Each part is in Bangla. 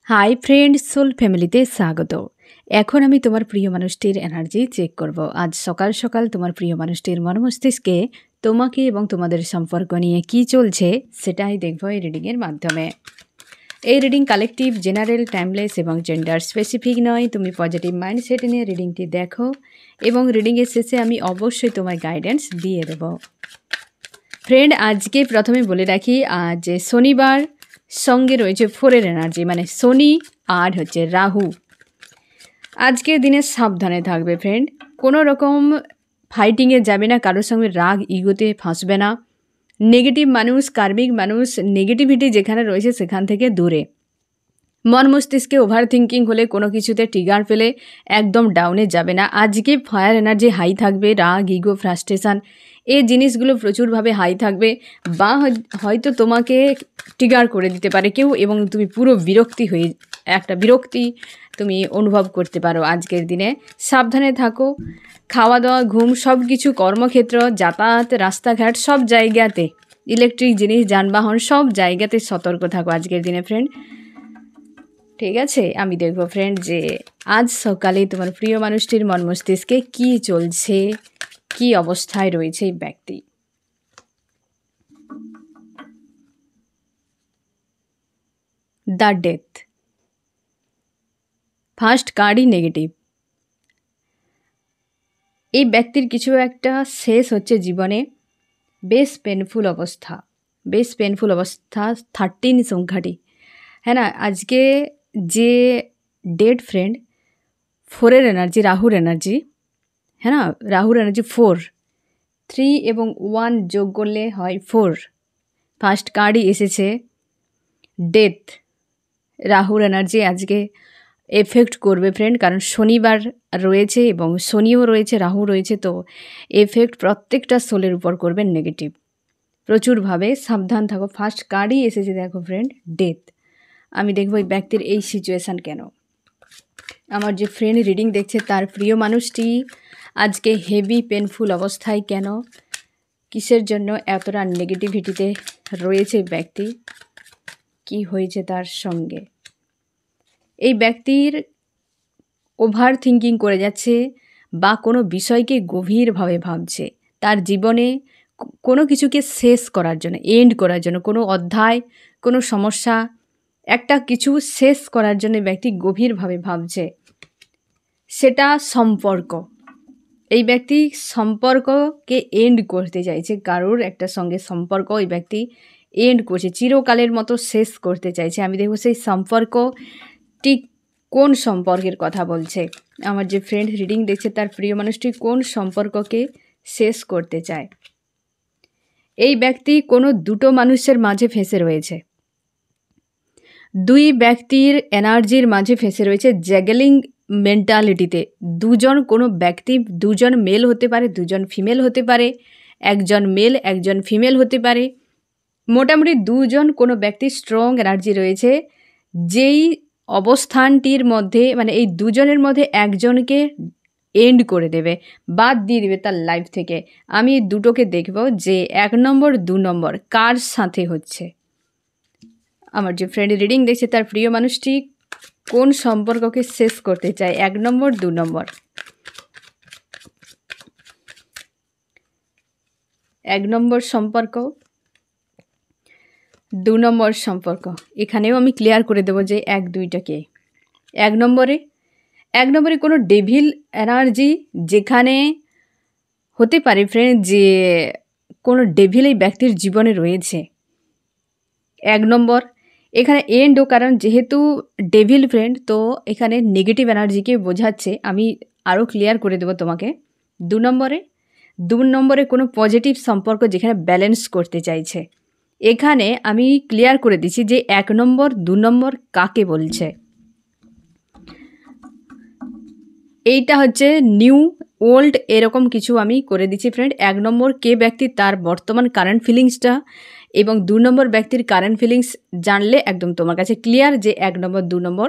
হাই ফ্রেন্ড, সোল ফ্যামিলিতে স্বাগত। এখন আমি তোমার প্রিয় মানুষটির এনার্জি চেক করব। আজ সকাল সকাল তোমার প্রিয় মানুষটির মস্তিষ্কে তোমাকে এবং তোমাদের সম্পর্ক নিয়ে কি চলছে সেটাই দেখব এই রিডিংয়ের মাধ্যমে। এই রিডিং কালেকটিভ, জেনারেল, টাইমলেস এবং জেন্ডার স্পেসিফিক নয়। তুমি পজিটিভ মাইন্ডসেট নিয়ে রিডিংটি দেখো এবং রিডিংয়ের শেষে আমি অবশ্যই তোমায় গাইডেন্স দিয়ে দেব। ফ্রেন্ড, আজকে প্রথমে বলে রাখি, আজ শনিবার, সঙ্গে রয়েছে 4-এর এনার্জি, মানে শনি আর হচ্ছে রাহু। আজকের দিনে সাবধানে থাকবে ফ্রেন্ড, কোনো রকম ফাইটিংয়ে যাবে না, কারোর সঙ্গে রাগ ইগোতে ফাঁসবে না। নেগেটিভ মানুষ, কার্মিক মানুষ, নেগেটিভিটি যেখানে রয়েছে সেখান থেকে দূরে। মন মস্তিষ্কে ওভার থিঙ্কিং হলে কোনো কিছুতে ট্রিগার পেলে একদম ডাউনে যাবে না। আজকে ফায়ার এনার্জি হাই থাকবে, রাগ, ইগো, ফ্রাস্ট্রেশন এই জিনিসগুলো প্রচুরভাবে হাই থাকবে, বা হয়তো তোমাকে ট্রিগার করে দিতে পারে কেউ এবং তুমি পুরো বিরক্তি তুমি অনুভব করতে পারো আজকের দিনে। সাবধানে থাকো, খাওয়া দাওয়া, ঘুম, সব কিছু, কর্মক্ষেত্র, যাতায়াত, রাস্তাঘাট, সব জায়গাতে, ইলেকট্রিক জিনিস, যানবাহন, সব জায়গাতে সতর্ক থাকো আজকের দিনে ফ্রেন্ড। ঠিক আছে, আমি দেখব ফ্রেন্ড যে আজ সকালে তোমার প্রিয় মানুষটির মন মস্তিষ্কে কী চলছে, কি অবস্থায় রয়েছে এই ব্যক্তি। দ্য ডেথ, ফার্স্ট কার্ডই নেগেটিভ। এই ব্যক্তির কিছু একটা শেষ হচ্ছে জীবনে, বেশ পেনফুল অবস্থা, 13 সংখ্যাটি, হ্যাঁ না। আজকে যে ডেড ফ্রেন্ড, 4-এর এনার্জি, রাহুর এনার্জি, হ্যাঁ না, রাহুর এনার্জি 4, 3 এবং 1 যোগ করলে হয় 4। ফার্স্ট কার্ডই এসেছে ডেথ। রাহুর এনার্জি আজকে এফেক্ট করবে ফ্রেন্ড, কারণ শনিবার রয়েছে এবং শনিও রয়েছে, রাহু রয়েছে, তো এফেক্ট প্রত্যেকটা সোলের উপর করবে নেগেটিভ। প্রচুরভাবে সাবধান থাকো। ফার্স্ট কার্ডই এসেছে দেখো ফ্রেন্ড, ডেথ। আমি দেখবো এই ব্যক্তির এই সিচুয়েশান কেন। আমার যে ফ্রেন্ড রিডিং দেখছে তার প্রিয় মানুষটি আজকে হেভি পেনফুল অবস্থায় কেন, কিসের জন্য এতটা নেগেটিভিটিতে রয়েছে ব্যক্তি, কি হয়েছে তার সঙ্গে। এই ব্যক্তির ওভার থিঙ্কিং করে যাচ্ছে বা কোনো বিষয়কে গভীরভাবে ভাবছে। তার জীবনে কোনো কিছুকে শেষ করার জন্য, এন্ড করার জন্য, কোনো অধ্যায়, কোনো সমস্যা, একটা কিছু শেষ করার জন্য ব্যক্তি গভীরভাবে ভাবছে। সেটা সম্পর্ক। এই ব্যক্তি সম্পর্ককে এন্ড করতে চাইছে, কারোর একটা সঙ্গে সম্পর্ক এই ব্যক্তি এন্ড করছে, চিরকালের মতো শেষ করতে চাইছে। আমি দেখব সেই সম্পর্ক ঠিক কোন সম্পর্কের কথা বলছে। আমার যে ফ্রেন্ড রিডিং দেখছে তার প্রিয় মানুষটি কোন সম্পর্ককে শেষ করতে চায়। এই ব্যক্তি কোনো দুটো মানুষের মাঝে ফেঁসে রয়েছে, দুই ব্যক্তির এনার্জির মাঝে ফেঁসে রয়েছে, জ্যাগলিং মেন্টালিটিতে। দুজন কোনো ব্যক্তি, দুজন মেল হতে পারে, দুজন ফিমেল হতে পারে, একজন মেল একজন ফিমেল হতে পারে, মোটামুটি দুজন কোনো ব্যক্তির স্ট্রং এনার্জি রয়েছে, যেই অবস্থানটির মধ্যে, মানে এই দুজনের মধ্যে একজনকে এন্ড করে দেবে, বাদ দিয়ে দেবে তার লাইফ থেকে। আমি দুটোকে দেখব যে 1 নম্বর 2 নম্বর কার সাথে হচ্ছে। আমার যে ফ্রেন্ড রিডিং দেখছে তার প্রিয় মানুষটি কোন সম্পর্ককে শেষ করতে চায়, 1 নম্বর 2 নম্বর। 1 নম্বর সম্পর্ক, 2 নম্বর সম্পর্ক। এখানেও আমি ক্লিয়ার করে দেবো যে 1-2টাকে। 1 নম্বরে কোনো ডেভিল এনার্জি, যেখানে হতে পারে ফ্রেন্ড যে কোনো ডেভিল এই ব্যক্তির জীবনে রয়েছে। 1 নম্বর এখানে এন্ডও, কারণ যেহেতু ডেভিল ফ্রেন্ড, তো এখানে নেগেটিভ এনার্জিকে বোঝাচ্ছে। আমি আরও ক্লিয়ার করে দেবো তোমাকে। 2 নম্বরে কোনো পজিটিভ সম্পর্ক যেখানে ব্যালেন্স করতে চাইছে। এখানে আমি ক্লিয়ার করে দিচ্ছি যে 1 নম্বর 2 নম্বর কাকে বলছে। এইটা হচ্ছে নিউ ওল্ড এরকম কিছু আমি করে দিচ্ছি ফ্রেন্ড। 1 নম্বর কে ব্যক্তি, তার বর্তমান কারেন্ট ফিলিংসটা, এবং 2 নম্বর ব্যক্তির কারেন্ট ফিলিংস জানলে একদম তোমার কাছে ক্লিয়ার যে 1 নম্বর 2 নম্বর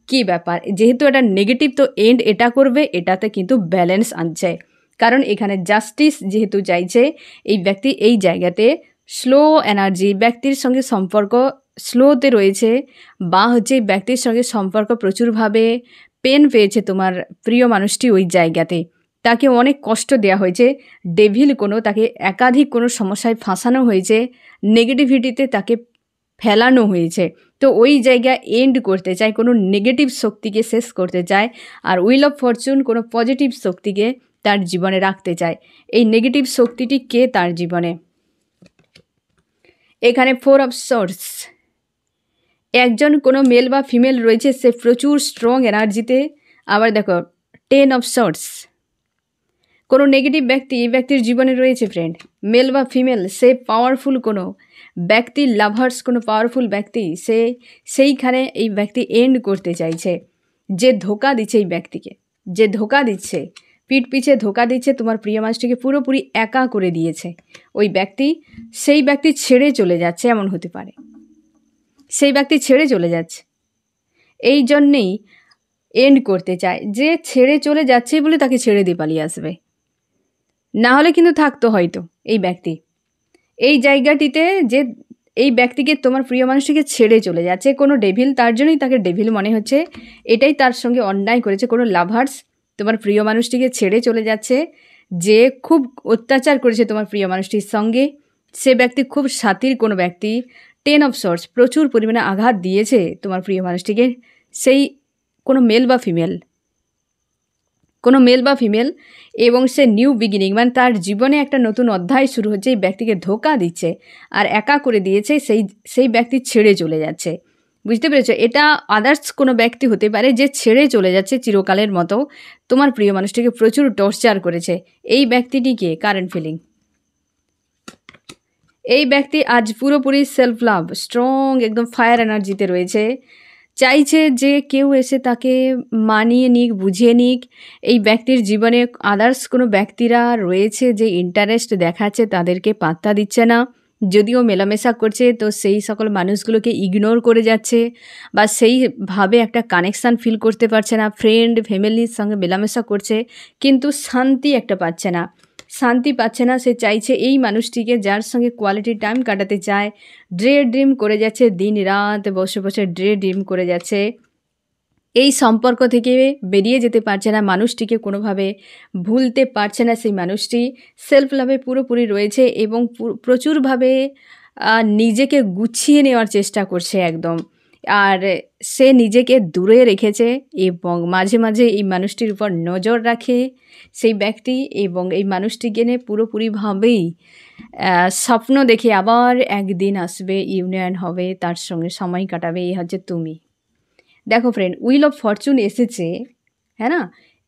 কী ব্যাপার। যেহেতু এটা নেগেটিভ, তো এন্ড এটা করবে, এটাতে কিন্তু ব্যালেন্স আনছে, কারণ এখানে জাস্টিস যেহেতু চাইছে এই ব্যক্তি। এই জায়গাতে স্লো এনার্জি, ব্যক্তির সঙ্গে সম্পর্ক স্লোতে রয়েছে, বা হচ্ছে এই ব্যক্তির সঙ্গে সম্পর্ক প্রচুরভাবে পেন পেয়েছে তোমার প্রিয় মানুষটি ওই জায়গাতে। তাকে অনেক কষ্ট দেওয়া হয়েছে, ডেভিল কোনো তাকে একাধিক কোনো সমস্যায় ফাঁসানো হয়েছে, নেগেটিভিটিতে তাকে ফেলানো হয়েছে। তো ওই জায়গা এন্ড করতে চায়, কোনো নেগেটিভ শক্তিকে শেষ করতে চায়, আর হুইল অফ ফরচুন কোনো পজিটিভ শক্তিকে তার জীবনে রাখতে চায়। এই নেগেটিভ শক্তিটি কে তার জীবনে? এখানে 4 অফ সোর্স, একজন কোনো মেল বা ফিমেল রয়েছে, সে প্রচুর স্ট্রং এনার্জিতে। আবার দেখো 10 অফ সোর্স, কোনো নেগেটিভ ব্যক্তি এই ব্যক্তির জীবনে রয়েছে ফ্রেন্ড, মেল বা ফিমেল, সে পাওয়ারফুল কোনো ব্যক্তি, লাভার্স কোনো পাওয়ারফুল ব্যক্তি, সেইখানে এই ব্যক্তি এন্ড করতে চাইছে। যে ধোকা দিচ্ছে এই ব্যক্তিকে, যে ধোকা দিচ্ছে, পিঠ পিছে ধোকা দিচ্ছে, তোমার প্রিয় মানুষটিকে পুরোপুরি একা করে দিয়েছে ওই ব্যক্তি, সেই ব্যক্তি ছেড়ে চলে যাচ্ছে, এমন হতে পারে সেই ব্যক্তি ছেড়ে চলে যাচ্ছে। এই জন্যেই এন্ড করতে চায়, যে ছেড়ে চলে যাচ্ছে বলে তাকে ছেড়ে দিয়ে পালিয়ে আসবে, না হলে কিন্তু থাকতো হয়তো এই ব্যক্তি এই জায়গাটিতে। যে এই ব্যক্তিকে, তোমার প্রিয় মানুষটিকে ছেড়ে চলে যাচ্ছে কোনো ডেভিল, তার জন্যই তাকে ডেভিল মনে হচ্ছে, এটাই তার সঙ্গে অন্যায় করেছে। কোনো লাভার্স তোমার প্রিয় মানুষটিকে ছেড়ে চলে যাচ্ছে, যে খুব অত্যাচার করেছে তোমার প্রিয় মানুষটির সঙ্গে, সে ব্যক্তি খুব সাতির কোনো ব্যক্তি। 10 অফ সোর্স, প্রচুর পরিমাণে আঘাত দিয়েছে তোমার প্রিয় মানুষটিকে, সেই কোনো মেল বা ফিমেল, কোনো মেল বা ফিমেল, এবং সে নিউ বিগিনিং, মানে তার জীবনে একটা নতুন অধ্যায় শুরু হচ্ছে। এই ব্যক্তিকে ধোকা দিচ্ছে আর একা করে দিয়েছে, সেই ব্যক্তি ছেড়ে চলে যাচ্ছে। বুঝতে পেরেছো? এটা আদার্স কোনো ব্যক্তি হতে পারে যে ছেড়ে চলে যাচ্ছে চিরকালের মতো, তোমার প্রিয় মানুষটিকে প্রচুর টর্চার করেছে। এই ব্যক্তিটিকে কারেন্ট ফিলিং, এই ব্যক্তি আজ পুরোপুরি সেলফ লাভ, স্ট্রং একদম ফায়ার এনার্জিতে রয়েছে, চাইছে যে কেউ এসে তাকে মানিয়ে নিক, বুঝিয়ে নিক। এই ব্যক্তির জীবনে আদার্স কোনো ব্যক্তিরা রয়েছে যে ইন্টারেস্ট দেখাচ্ছে, তাদেরকে পাত্তা দিচ্ছে না। যদিও মেলামেশা করছে, তো সেই সকল মানুষগুলোকে ইগনোর করে যাচ্ছে, বা সেইভাবে একটা কানেকশান ফিল করতে পারছে না। ফ্রেন্ড ফ্যামিলির সঙ্গে মেলামেশা করছে, কিন্তু শান্তি একটা পাচ্ছে না, শান্তি পাচ্ছে না। সে চাইছে এই মানুষটিকে, যার সঙ্গে কোয়ালিটি টাইম কাটাতে চায়। ড্রিম করে যাচ্ছে, দিন রাত বসে বসে ড্রিম করে যাচ্ছে। এই সম্পর্ক থেকে বেরিয়ে যেতে পারছে না, মানুষটিকে কোনোভাবে ভুলতে পারছে না। সেই মানুষটি সেলফ লাভে পুরোপুরি রয়েছে এবং প্রচুরভাবে নিজেকে গুছিয়ে নেওয়ার চেষ্টা করছে একদম। আর সে নিজেকে দূরে রেখেছে এবং মাঝে মাঝে এই মানুষটির উপর নজর রাখে সেই ব্যক্তি, এবং এই মানুষটিকে নিয়ে পুরোপুরিভাবেই স্বপ্ন দেখে আবার একদিন আসবে, ইউনিয়ন হবে, তার সঙ্গে সময় কাটাবে। এই হচ্ছে তুমি। দেখো ফ্রেন্ড, হুইল অফ ফরচুন এসেছে, হ্যাঁ না?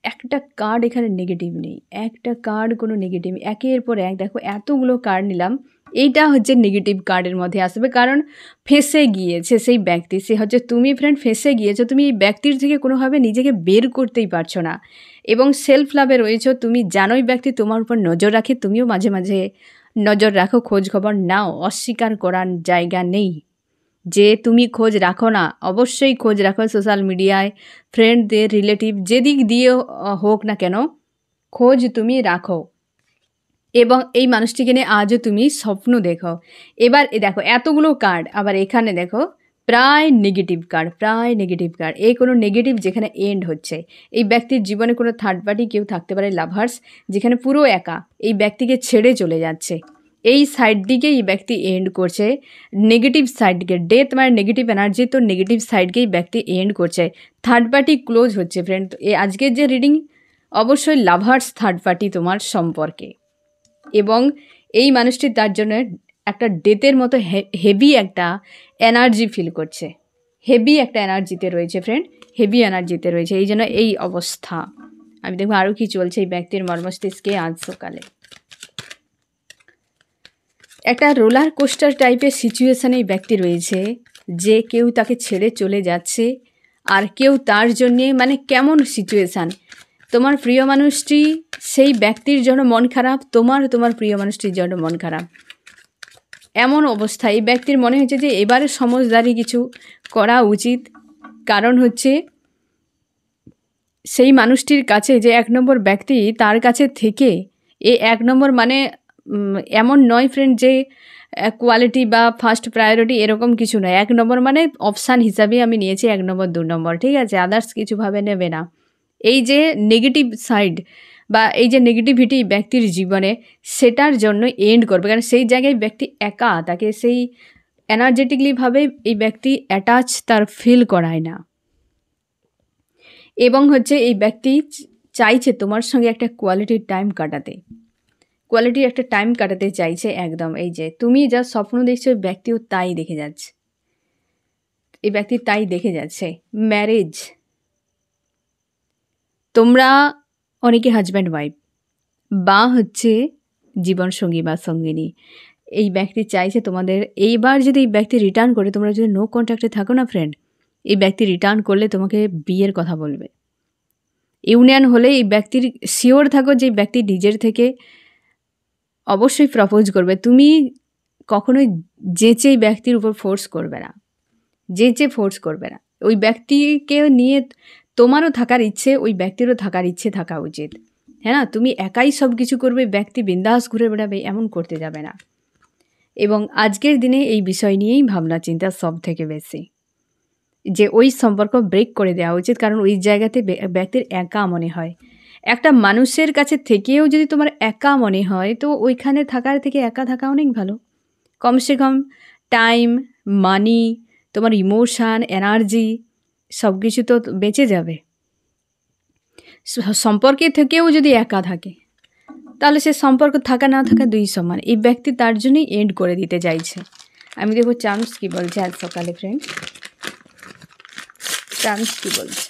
একটা কার্ড এখানে নেগেটিভ নেই, একটা কার্ড কোনো নেগেটিভ, একের পর এক দেখো এতগুলো কার্ড নিলাম, এইটা হচ্ছে নেগেটিভ কার্ডের মধ্যে আসবে, কারণ ফেঁসে গিয়েছে সেই ব্যক্তি, সে হচ্ছে তুমি ফ্রেন্ড। ফেঁসে গিয়েছো তুমি, এই ব্যক্তির থেকে কোনোভাবে নিজেকে বের করতেই পারছো না, এবং সেলফ লাভে রয়েছো। তুমি জানোই ব্যক্তি তোমার উপর নজর রাখে, তুমিও মাঝে মাঝে নজর রাখো, খোঁজ খবর নাও, অস্বীকার করার জায়গা নেই যে তুমি খোঁজ রাখো না। অবশ্যই খোঁজ রাখো, সোশ্যাল মিডিয়ায়, ফ্রেন্ডদের, রিলেটিভ, যেদিক দিয়ে হোক না কেন, খোঁজ তুমি রাখো। এবং এই মানুষটিকে নিয়ে আজও তুমি স্বপ্ন দেখো। এবার দেখো এতগুলো কার্ড, আবার এখানে দেখো প্রায় নেগেটিভ কার্ড, প্রায় নেগেটিভ কার্ড। এই কোনো নেগেটিভ যেখানে এন্ড হচ্ছে, এই ব্যক্তির জীবনে কোনো থার্ড পার্টি কেউ থাকতে পারে, লাভার্স, যেখানে পুরো একা এই ব্যক্তিকে ছেড়ে চলে যাচ্ছে। এই সাইড দিকে এই ব্যক্তি এন্ড করছে, নেগেটিভ সাইডকে। ডেথ মানে নেগেটিভ এনার্জি, তো নেগেটিভ সাইডকেই ব্যক্তি এন্ড করছে। থার্ড পার্টি ক্লোজ হচ্ছে ফ্রেন্ড। এই আজকের যে রিডিং, অবশ্যই লাভার্স থার্ড পার্টি তোমার সম্পর্কে, এবং এই মানুষটি তার জন্য একটা ডেথের মতো হেভি একটা এনার্জি ফিল করছে, হেভি একটা এনার্জিতে রয়েছে ফ্রেন্ড, হেভি এনার্জিতে রয়েছে, এই জন্য এই অবস্থা। আমি দেখবো আরও কি চলছে এই ব্যক্তির মর্মস্তিষ্কে আজ সকালে। একটা রোলার কোস্টার টাইপের সিচুয়েশানে এই ব্যক্তি রয়েছে, যে কেউ তাকে ছেড়ে চলে যাচ্ছে, আর কেউ তার জন্যে, মানে কেমন সিচুয়েশান, তোমার প্রিয় মানুষটি সেই ব্যক্তির জন্য মন খারাপ, তোমার প্রিয় মানুষটির জন্য মন খারাপ, এমন অবস্থা। এই ব্যক্তির মনে হচ্ছে যে এবারে সমঝদারি কিছু করা উচিত, কারণ হচ্ছে সেই মানুষটির কাছে যে 1 নম্বর ব্যক্তি, তার কাছে থেকে এই 1 নম্বর মানে এমন নয় ফ্রেন্ড যে কোয়ালিটি বা ফার্স্ট প্রায়োরিটি এরকম কিছু নয়। ১ নম্বর মানে অপশান হিসাবেই আমি নিয়েছি ১ নম্বর ২ নম্বর, ঠিক আছে? আদার্স কিছুভাবে নেবে না। এই যে নেগেটিভ সাইড বা এই যে নেগেটিভিটি ব্যক্তির জীবনে, সেটার জন্য এন্ড করবে। কারণ সেই জায়গায় ব্যক্তি একা, তাকে সেই এনার্জেটিকলিভাবে এই ব্যক্তি অ্যাটাচ তার ফিল করায় না। এবং হচ্ছে এই ব্যক্তি চাইছে তোমার সঙ্গে একটা কোয়ালিটির টাইম কাটাতে, কোয়ালিটির একটা টাইম কাটাতে চাইছে একদম। এই যে তুমি যা স্বপ্ন দেখছো, ব্যক্তিও তাই দেখে যাচ্ছে, এই ব্যক্তি তাই দেখে যাচ্ছে। ম্যারেজ, তোমরা অনেকে হাজব্যান্ড ওয়াইফ বা হচ্ছে জীবনসঙ্গী বা সঙ্গিনী, এই ব্যক্তি চাইছে তোমাদের এইবার যদি এই ব্যক্তি রিটার্ন করে, তোমরা যদি নো কন্ট্যাক্টে থাকো না ফ্রেন্ড, এই ব্যক্তি রিটার্ন করলে তোমাকে বিয়ের কথা বলবে। ইউনিয়ন হলে এই ব্যক্তির শিওর থাকো যে ব্যক্তি নিজের থেকে অবশ্যই প্রপোজ করবে। তুমি কখনোই যেচে এই ব্যক্তির উপর ফোর্স করবে না, যেচে ফোর্স করবে না। ওই ব্যক্তিকে নিয়ে তোমারও থাকার ইচ্ছে, ওই ব্যক্তিরও থাকার ইচ্ছে থাকা উচিত, হ্যাঁ না? তুমি একাই সব কিছু করবে, ব্যক্তি বিন্দাস ঘুরে বেড়াবে, এমন করতে যাবে না। এবং আজকের দিনে এই বিষয় নিয়েই ভাবনা চিন্তা সব থেকে বেশি, যে ওই সম্পর্ক ব্রেক করে দেওয়া উচিত। কারণ ওই জায়গাতে ব্যক্তির একা মনে হয়। একটা মানুষের কাছে থেকেও যদি তোমার একা মনে হয়, তো ওইখানে থাকার থেকে একা থাকা অনেক ভালো। কমসে কম টাইম, মানি, তোমার ইমোশান, এনার্জি সব কিছু তো বেঁচে যাবে। সম্পর্কে থেকেও যদি একা থাকে, তাহলে সে সম্পর্ক থাকা না থাকা দুই সমান। এই ব্যক্তি তার জন্যই এন্ড করে দিতে চাইছে। আমি দেখবো চান্স কী বলছে আজ সকালে ফ্রেন্ড, চান্স কী বলছে।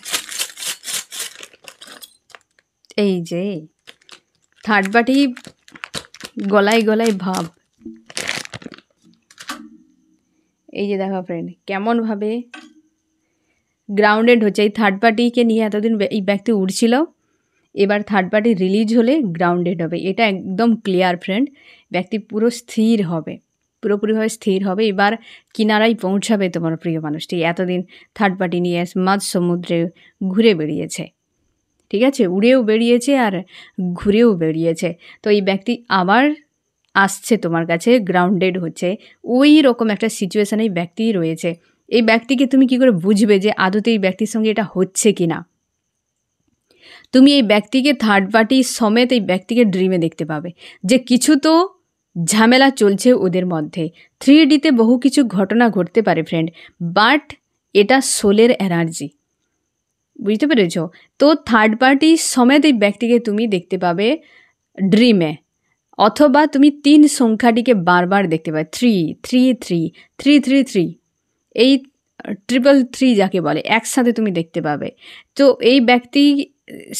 এই যে থার্ড পার্টি গলায় গলায় ভাব, এই যে দেখো ফ্রেন্ড কেমনভাবে গ্রাউন্ডেড হচ্ছে। এই থার্ড পার্টিকে নিয়ে এতদিন এই ব্যক্তি উড়ছিল, এবার থার্ড পার্টি রিলিজ হলে গ্রাউন্ডেড হবে। এটা একদম ক্লিয়ার ফ্রেন্ড। ব্যক্তি পুরো স্থির হবে, পুরোপুরিভাবে স্থির হবে। এবার কিনারায় পৌঁছাবে তোমার প্রিয় মানুষটি। এতদিন থার্ড পার্টি নিয়ে মাঝ সমুদ্রে ঘুরে বেরিয়েছে, ঠিক আছে? উড়েও বেরিয়েছে আর ঘুরেও বেরিয়েছে। তো এই ব্যক্তি আবার আসছে তোমার কাছে, গ্রাউন্ডেড হচ্ছে। ওই রকম একটা সিচুয়েশানে এই ব্যক্তি রয়েছে। এই ব্যক্তিকে তুমি কি করে বুঝবে যে আদতে এই ব্যক্তির সঙ্গে এটা হচ্ছে কি না? তুমি এই ব্যক্তিকে থার্ড পার্টি সমেত এই ব্যক্তিকে ড্রিমে দেখতে পাবে যে কিছু তো ঝামেলা চলছে ওদের মধ্যে। 3Dতে বহু কিছু ঘটনা ঘটতে পারে ফ্রেন্ড, বাট এটা সোলের এনার্জি, বুঝতে পেরেছ? তো থার্ড পার্টি সমেত এই ব্যক্তিকে তুমি দেখতে পাবে ড্রিমে, অথবা তুমি 3 সংখ্যাটিকে বারবার দেখতে পাবে। 3 এই 333 যাকে বলে, একসাথে তুমি দেখতে পাবে। তো এই ব্যক্তি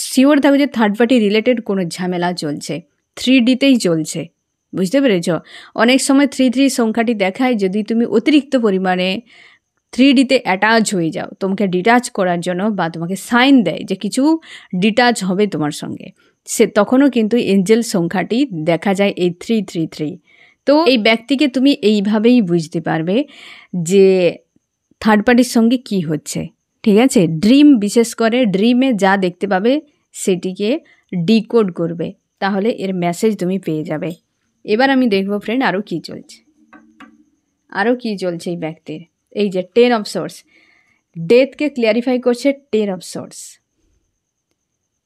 শিওর থাকবে যে থার্ড পার্টি রিলেটেড কোনো ঝামেলা চলছে, 3Dতেই চলছে, বুঝতে পেরেছ? অনেক সময় 33 সংখ্যাটি দেখায় যদি তুমি অতিরিক্ত পরিমাণে 3Dতে অ্যাটাচ হয়ে যাও, তোমাকে ডিটাচ করার জন্য, বা তোমাকে সাইন দেয় যে কিছু ডিটাচ হবে তোমার সঙ্গে, সে তখনও কিন্তু এঞ্জেল সংখ্যাটি দেখা যায় এই 333। তো এই ব্যক্তিকে তুমি এইভাবেই বুঝতে পারবে যে থার্ড পার্টির সঙ্গে কি হচ্ছে, ঠিক আছে? ড্রিম, বিশেষ করে ড্রিমে যা দেখতে পাবে সেটিকে ডিকোড করবে, তাহলে এর মেসেজ তুমি পেয়ে যাবে। এবার আমি দেখব ফ্রেন্ড আরও কী চলছে, আরও কী চলছে এই ব্যক্তির। এই যে 10 অফ সোর্স, ডেথকে ক্লিয়ারিফাই করছে 10 অফ সোর্স।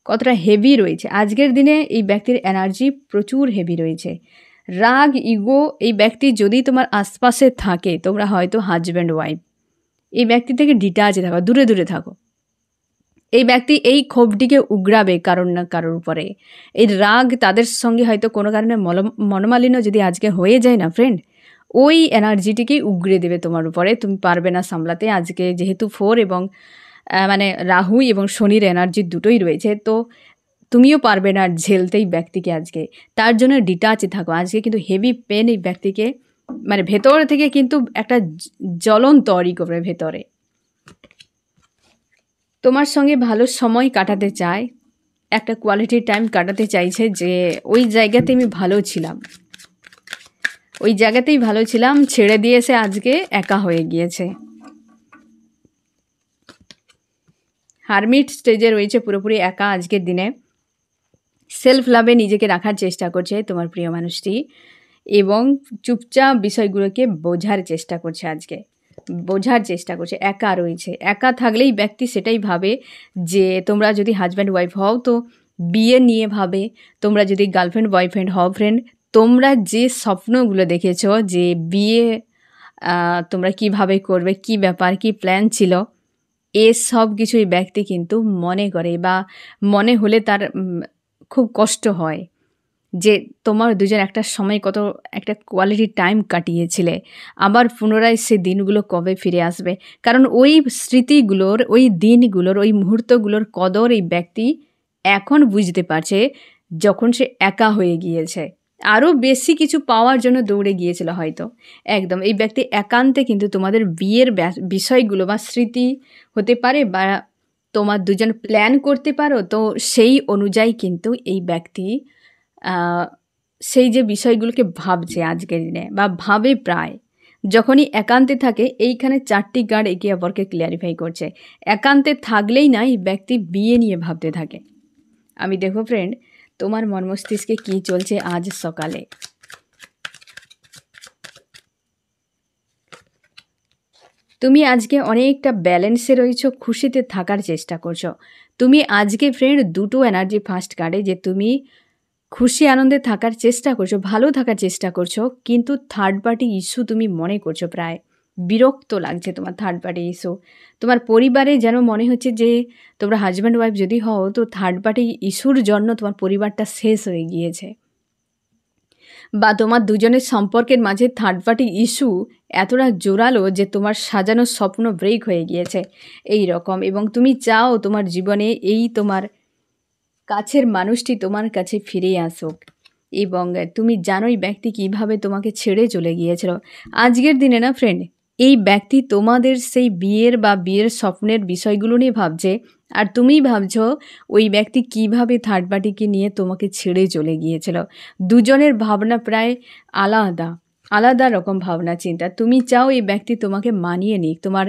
কতটা হেভি রয়েছে আজকের দিনে এই ব্যক্তির এনার্জি, প্রচুর হেভি রয়েছে। রাগ, ইগো, এই ব্যক্তি যদি তোমার আশপাশে থাকে, তোমরা হয়তো হাজব্যান্ড ওয়াইফ, এই ব্যক্তি থেকে ডিটাচে থাকো, দূরে দূরে থাকো। এই ব্যক্তি এই ক্ষোভটিকে উগড়াবে কারোর না কারোর উপরে। এই রাগ তাদের সঙ্গে হয়তো কোনো কারণে মনোমালিন্য যদি আজকে হয়ে যায় না ফ্রেন্ড, ওই এনার্জিটিকেই উগড়ে দেবে তোমার উপরে। তুমি পারবে না সামলাতে। আজকে যেহেতু 4 এবং মানে রাহু এবং শনির এনার্জি দুটোই রয়েছে, তো তুমিও পারবে না ঝেলতেই ব্যক্তিকে আজকে। তার জন্য ডিটাচে থাকো। আজকে কিন্তু হেভি পেন এই ব্যক্তিকে, মানে ভেতর থেকে কিন্তু একটা জ্বলন তৈরি করবে ভেতরে। তোমার সঙ্গে ভালো সময় কাটাতে চায়, একটা কোয়ালিটি টাইম কাটাতে চাইছে, যে ওই জায়গাতে আমি ভালো ছিলাম, ওই জায়গাতেই ভালো ছিলাম, ছেড়ে দিয়েছে, আজকে একা হয়ে গিয়েছে। হারমিট স্টেজে রয়েছে, পুরোপুরি একা আজকের দিনে। সেলফ লাভে নিজেকে রাখার চেষ্টা করছে তোমার প্রিয় মানুষটি। এবং চুপচাপ বিষয়গুলোকে বোঝার চেষ্টা করছে আজকে, বোঝার চেষ্টা করছে। একা রয়েছে, একা থাকলেই ব্যক্তি সেটাই ভাবে যে তোমরা যদি হাজব্যান্ড ওয়াইফ হও তো বিয়ে নিয়ে ভাবে, তোমরা যদি গার্লফ্রেন্ড বয়ফ্রেন্ড হও ফ্রেন্ড, তোমরা যে স্বপ্নগুলো দেখেছো যে বিয়ে তোমরা কিভাবে করবে, কি ব্যাপার, কি প্ল্যান ছিল, এসব কিছুই ব্যক্তি কিন্তু মনে করে বা মনে হলে তার খুব কষ্ট হয় যে তোমার দুজন একটা সময় কত একটা কোয়ালিটি টাইম কাটিয়েছিলে, আবার পুনরায় সে দিনগুলো কবে ফিরে আসবে। কারণ ওই স্মৃতিগুলোর, ওই দিনগুলোর, ওই মুহূর্তগুলোর কদর এই ব্যক্তি এখন বুঝতে পারছে যখন সে একা হয়ে গিয়েছে। আরও বেশি কিছু পাওয়ার জন্য দৌড়ে গিয়েছিল হয়তো। একদম এই ব্যক্তি একান্তে কিন্তু তোমাদের বিয়ের বিষয়গুলো বা স্মৃতি হতে পারে বা তোমার দুজন প্ল্যান করতে পারো, তো সেই অনুযায়ী কিন্তু এই ব্যক্তি সেই যে বিষয়গুলোকে ভাবছে আজকের দিনে বা ভাবে প্রায় যখনই একান্তে থাকে। এইখানে 4টি গার্ড একে অপরকে ক্লিয়ারিফাই করছে। একান্তে থাকলেই না এই ব্যক্তি বিয়ে নিয়ে ভাবতে থাকে। আমি দেখো ফ্রেন্ড, তোমার মন মস্তিষ্কে কী চলছে আজ সকালে। তুমি আজকে অনেকটা ব্যালেন্সে রয়েছো, খুশিতে থাকার চেষ্টা করছো। তুমি আজকে ফ্রেন্ড দুটো এনার্জি ফার্স্ট কার্ডে যে তুমি খুশি আনন্দে থাকার চেষ্টা করছো, ভালো থাকার চেষ্টা করছো, কিন্তু থার্ড পার্টি ইস্যু তুমি মনে করছো, প্রায় বিরক্ত লাগছে তোমার থার্ড পার্টি ইস্যু। তোমার পরিবারে যেন মনে হচ্ছে যে তোমরা হাজব্যান্ড ওয়াইফ যদি হও তো থার্ড পার্টি ইস্যুর জন্য তোমার পরিবারটা শেষ হয়ে গিয়েছে, বা তোমার দুজনের সম্পর্কের মাঝে থার্ড পার্টি ইস্যু এতটা জোরালো যে তোমার সাজানো স্বপ্ন ব্রেক হয়ে গিয়েছে এই রকম। এবং তুমি চাও তোমার জীবনে এই তোমার কাছের মানুষটি তোমার কাছে ফিরে আসুক, এবং তুমি জানোই ব্যক্তি কিভাবে তোমাকে ছেড়ে চলে গিয়েছিল। আজকের দিনে না ফ্রেন্ড, এই ব্যক্তি তোমাদের সেই বিয়ের বা বিয়ের স্বপ্নের বিষয়গুলো নিয়ে ভাবছে, আর তুমি ভাবছো ওই ব্যক্তি কিভাবে থার্ড পার্টিকে নিয়ে তোমাকে ছেড়ে চলে গিয়েছিল। দুজনের ভাবনা প্রায় আলাদা আলাদা রকম ভাবনা চিন্তা। তুমি চাও এই ব্যক্তি তোমাকে মানিয়ে নিক, তোমার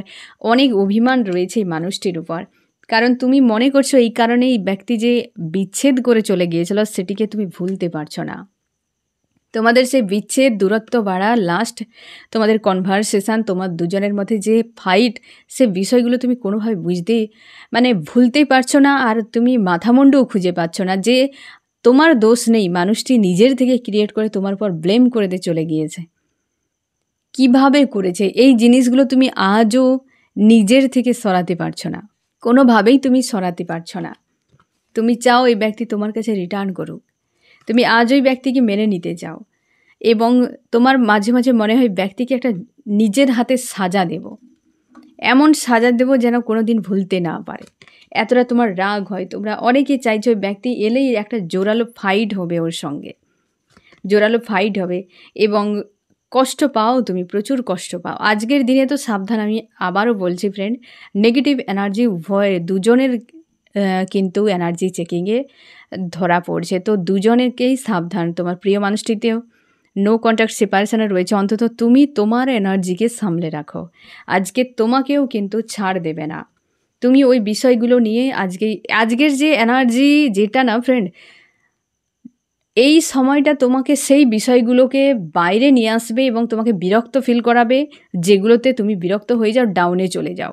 অনেক অভিমান রয়েছে এই মানুষটির উপর, কারণ তুমি মনে করছো এই কারণে এই ব্যক্তি যে বিচ্ছেদ করে চলে গিয়েছিল সেটিকে তুমি ভুলতে পারছো না। তোমাদের সেই বিচ্ছেদ, দূরত্ব বাড়া, লাস্ট তোমাদের কনভারসেশান, তোমার দুজনের মধ্যে যে ফাইট, সে বিষয়গুলো তুমি কোনোভাবে ভুলতেই পারছো না। আর তুমি মাথামুন্ডও খুঁজে পাচ্ছ না যে তোমার দোষ নেই, মানুষটি নিজের থেকে ক্রিয়েট করে তোমার উপর ব্লেম করে দিয়ে চলে গিয়েছে। কিভাবে করেছে এই জিনিসগুলো তুমি আজও নিজের থেকে সরাতে পারছো না, কোনোভাবেই তুমি সরাতে পারছো না। তুমি চাও এই ব্যক্তি তোমার কাছে রিটার্ন করুক, তুমি আজ ওই ব্যক্তিকে মেনে নিতে চাও, এবং তোমার মাঝে মাঝে মনে হয় ব্যক্তিকে একটা নিজের হাতে সাজা দেব, এমন সাজা দেব যেন কোনো দিন ভুলতে না পারে। এতটা তোমার রাগ হয়, তোমরা অনেকে চাইছো ওই ব্যক্তি এলেই একটা জোরালো ফাইট হবে ওর সঙ্গে, জোরালো ফাইট হবে, এবং কষ্ট পাও, তুমি প্রচুর কষ্ট পাও আজকের দিনে। তো সাবধান, আমি আবারও বলছি ফ্রেন্ড, নেগেটিভ এনার্জি উভয়ের দুজনের কিন্তু এনার্জি চেকিংয়ে ধরা পড়ছে, তো দুজনেরকেই সাবধান। তোমার প্রিয় মানুষটিতেও নো কন্ট্যাক্ট সেপারেশনে রয়েছে, অন্তত তুমি তোমার এনার্জিকে সামলে রাখো। আজকে তোমাকেও কিন্তু ছাড় দেবে না, তুমি ওই বিষয়গুলো নিয়ে আজকের যে এনার্জি যেটা না ফ্রেন্ড, এই সময়টা তোমাকে সেই বিষয়গুলোকে বাইরে নিয়ে আসবে এবং তোমাকে বিরক্ত ফিল করাবে, যেগুলোতে তুমি বিরক্ত হয়ে যাও, ডাউনে চলে যাও,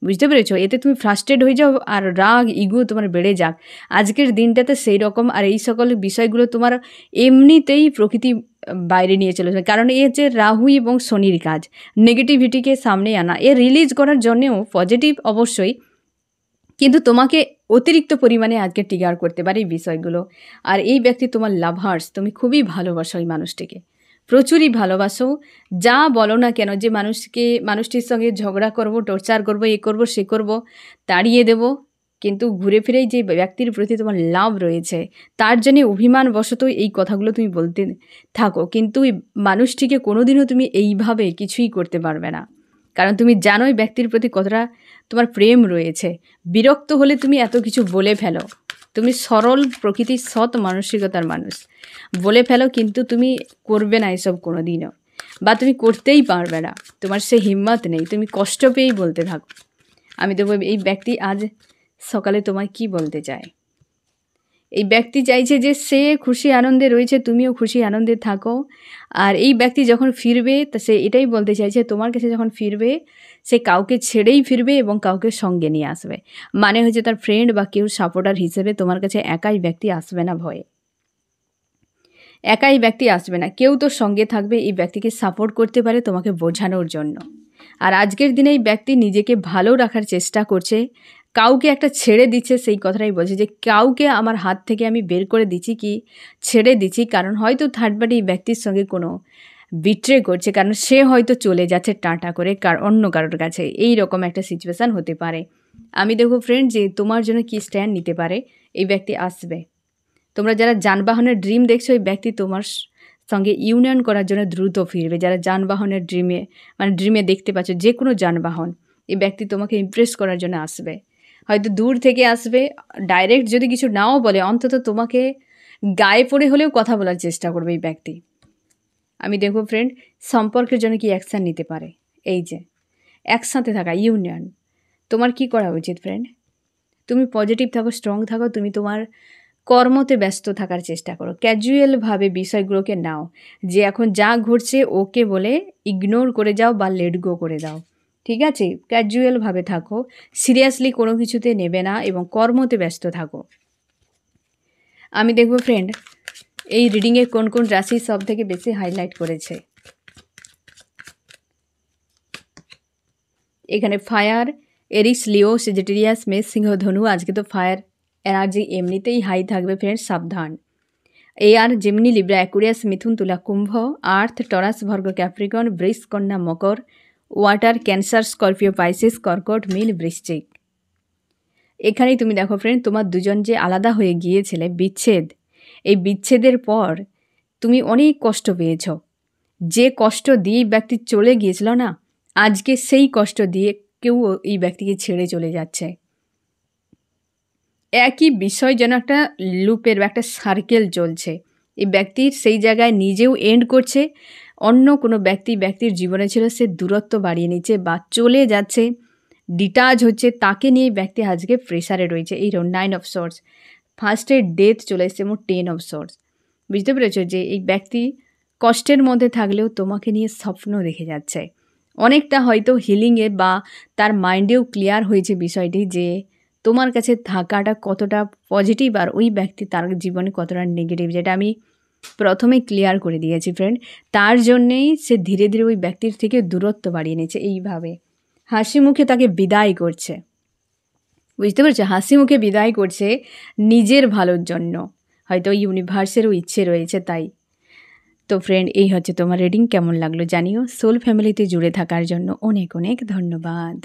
বুঝতে পেরেছো? এতে তুমি ফ্রাস্ট্রেট হয়ে যাও আর রাগ ইগো তোমার বেড়ে যাক আজকের দিনটাতে সেই রকম। আর এই সকল বিষয়গুলো তোমার এমনিতেই প্রকৃতি বাইরে নিয়ে চলে যাবে, কারণ এ যে রাহু এবং শনির কাজ নেগেটিভিটিকে সামনে আনা, এ রিলিজ করার জন্যেও পজিটিভ অবশ্যই, কিন্তু তোমাকে অতিরিক্ত পরিমাণে আজকে ট্রিগার করতে পারে এই বিষয়গুলো। আর এই ব্যক্তি তোমার লাভার্স, তুমি খুবই ভালোবাসো এই মানুষটিকে, প্রচুরই ভালোবাসো। যা বলো না কেন, যে মানুষটির সঙ্গে ঝগড়া করব, টর্চার করব, এ করব সে করব, তাড়িয়ে দেব, কিন্তু ঘুরে ফিরেই যে ব্যক্তির প্রতি তোমার লাভ রয়েছে তার জন্যে অভিমানবশত এই কথাগুলো তুমি বলতে থাকো, কিন্তু এই মানুষটিকে কোনোদিনও তুমি এইভাবে কিছুই করতে পারবে না, কারণ তুমি জানোই ব্যক্তির প্রতি কতটা তোমার প্রেম রয়েছে। বিরক্ত হলে তুমি এত কিছু বলে ফেলো, তুমি সরল প্রকৃতির সৎ মানসিকতার মানুষ, বলে ফেলো, কিন্তু তুমি করবে না এসব কোনো দিনও, বা তুমি করতেই পারবে না, তোমার সে হিম্মত নেই, তুমি কষ্ট পেয়েই বলতে থাকো। আমি দেবো এই ব্যক্তি আজ সকালে তোমায় কি বলতে চায়, এই ব্যক্তি চাইছে যে সে খুশি আনন্দে রয়েছে, তুমিও খুশি আনন্দে থাকো। আর এই ব্যক্তি যখন ফিরবে তা সে এটাই বলতে চাইছে তোমার কাছে যখন ফিরবে সে কাউকে ছেড়েই ফিরবে এবং কাউকে সঙ্গে নিয়ে আসবে। মানে হচ্ছে তার ফ্রেন্ড বা কেউ সাপোর্টার হিসেবে তোমার কাছে একাই ব্যক্তি আসবে না ভয়ে। একাই ব্যক্তি আসবে না, কেউ তো সঙ্গে থাকবে এই ব্যক্তিকে সাপোর্ট করতে পারে তোমাকে বোঝানোর জন্য। আর আজকের দিনে এই ব্যক্তি নিজেকে ভালো রাখার চেষ্টা করছে, কাউকে একটা ছেড়ে দিচ্ছে সেই কথাটাই বলছে যে কাউকে আমার হাত থেকে আমি বের করে দিচ্ছি কি ছেড়ে দিচ্ছি, কারণ হয়তো থার্ড পার্টি এই ব্যক্তির সঙ্গে কোনো বিট্রে করছে, কারণ সে হয়তো চলে যাচ্ছে টাটা করে অন্য কারোর কাছে। এই রকম একটা সিচুয়েশান হতে পারে। আমি দেখো ফ্রেন্ড যে তোমার জন্য কি স্ট্যান্ড নিতে পারে, এই ব্যক্তি আসবে। তোমরা যারা যানবাহনের ড্রিম দেখছো এই ব্যক্তি তোমার সঙ্গে ইউনিয়ন করার জন্য দ্রুত ফিরবে। যারা যানবাহনের ড্রিমে দেখতে পাচ্ছ যে কোনো যানবাহন, এই ব্যক্তি তোমাকে ইমপ্রেস করার জন্য আসবে। হয়তো দূর থেকে আসবে, ডাইরেক্ট যদি কিছু নাও বলে অন্তত তোমাকে গায়ে পড়ে হলেও কথা বলার চেষ্টা করবে এই ব্যক্তি। আমি দেখো ফ্রেন্ড সম্পর্কের জন্য কি অ্যাকশান নিতে পারে, এই যে একসাথে থাকা ইউনিয়ন। তোমার কি করা উচিত ফ্রেন্ড? তুমি পজিটিভ থাকো, স্ট্রং থাকো, তুমি তোমার কর্মতে ব্যস্ত থাকার চেষ্টা করো, ক্যাজুয়ালভাবে বিষয়গুলোকে নাও, যে এখন যা ঘটছে ওকে বলে ইগনোর করে যাও বা লেট গো করে দাও। ঠিক আছে, ক্যাজুয়ালভাবে থাকো, সিরিয়াসলি কোনো কিছুতে নেবে না এবং কর্মতে ব্যস্ত থাকো। আমি দেখব ফ্রেন্ড এই রিডিংয়ে কোন কোন রাশি সব থেকে বেশি হাইলাইট করেছে। এখানে ফায়ার, এরিস, লিও, সেজিটেরিয়াস, মেষ, সিংহ, ধনু। আজকে তো ফায়ার এনার্জি এমনিতেই হাই থাকবে ফ্রেন্ডস, সাবধান। এয়ার, জেমিনি, লিব্রা, অ্যাকুরিয়াস, মিথুন, তুলা, কুম্ভ। আর্থ, টরাস, ভর্গ, ক্যাপ্রিকন, বৃষ, কন্যা, মকর। ওয়াটার, ক্যান্সার, স্করপিও, পাইসিস, কর্কট, মীন, বৃশ্চিক। এখানেই তুমি দেখো ফ্রেন্ড তোমার দুজন যে আলাদা হয়ে গিয়েছিলে, বিচ্ছেদ, এই বিচ্ছেদের পর তুমি অনেক কষ্ট পেয়েছ। যে কষ্ট দিয়ে এই ব্যক্তি চলে গিয়েছিল না, আজকে সেই কষ্ট দিয়ে কেউ এই ব্যক্তিকে ছেড়ে চলে যাচ্ছে। একই বিষয় যেন একটা লুপের বা একটা সার্কেল চলছে। এই ব্যক্তির সেই জায়গায় নিজেও এন্ড করছে, অন্য কোনো ব্যক্তির জীবনে ছিল সে দূরত্ব বাড়িয়ে নিচ্ছে বা চলে যাচ্ছে, ডিটাচ হচ্ছে, তাকে নিয়ে ব্যক্তি আজকে প্রেসারে রয়েছে। এই 9 অফ সোর্স, ফার্স্টে ডেথ চলে এসছে এবং 10 অফ সোর্স। বুঝতে পেরেছো যে এই ব্যক্তি কষ্টের মধ্যে থাকলেও তোমাকে নিয়ে স্বপ্ন দেখে যাচ্ছে। অনেকটা হয়তো হিলিংয়ে বা তার মাইন্ডেও ক্লিয়ার হয়েছে বিষয়টি যে তোমার কাছে থাকাটা কতটা পজিটিভ আর ওই ব্যক্তি তার জীবনে কতটা নেগেটিভ, যেটা আমি প্রথমে ক্লিয়ার করে দিয়েছি ফ্রেন্ড। তার জন্যেই সে ধীরে ধীরে ওই ব্যক্তির থেকে দূরত্ব বাড়িয়ে নিয়েছে, এইভাবে হাসি মুখে তাকে বিদায় করছে। বুঝতে পারছো, হাসি মুখে বিদায় করছে নিজের ভালোর জন্য, হয়তো ইউনিভার্সেরও ইচ্ছে রয়েছে তাই। তো ফ্রেন্ড এই হচ্ছে তোমার রিডিং, কেমন লাগলো জানিও। সোল ফ্যামিলিতে জুড়ে থাকার জন্য অনেক অনেক ধন্যবাদ।